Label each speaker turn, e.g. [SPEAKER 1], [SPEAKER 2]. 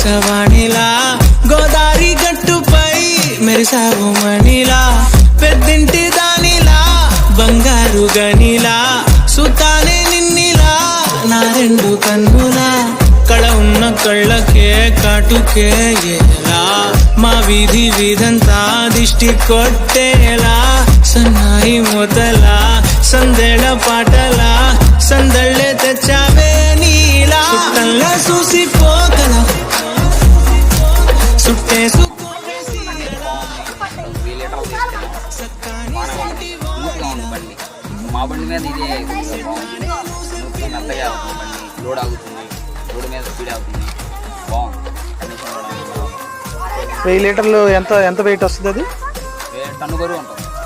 [SPEAKER 1] ఆకాశవాణిలా గోదారి గట్టుపై మెరిసావు మణిలా పెద్దింటి దానిలా బంగారు గనిలా సుతానే నిన్నిలా నా రెండు కన్నులా కళ ఉన్న కళ్ళకే కాటుకే ఎలా మా వీధి వీధంతా దిష్టి కొట్టేలా సన్నాయి మొదలా సందెళ పాటలా సందళ్ళే తెచ్చావే నీలా సుట్టల్లా చూసిపోగల సుట్టేసు
[SPEAKER 2] మా బండి మీద ఇదే మెత్తగా అవుతుంది బండి లోడ్ ఆగుతుంది రోడ్డు మీద స్పీడ్ అవుతుంది బాగుంది
[SPEAKER 3] 1000 లీటర్లు ఎంత వెయిట్ వస్తుంది? అది
[SPEAKER 2] టన్ను బరువు ఉంటుంది.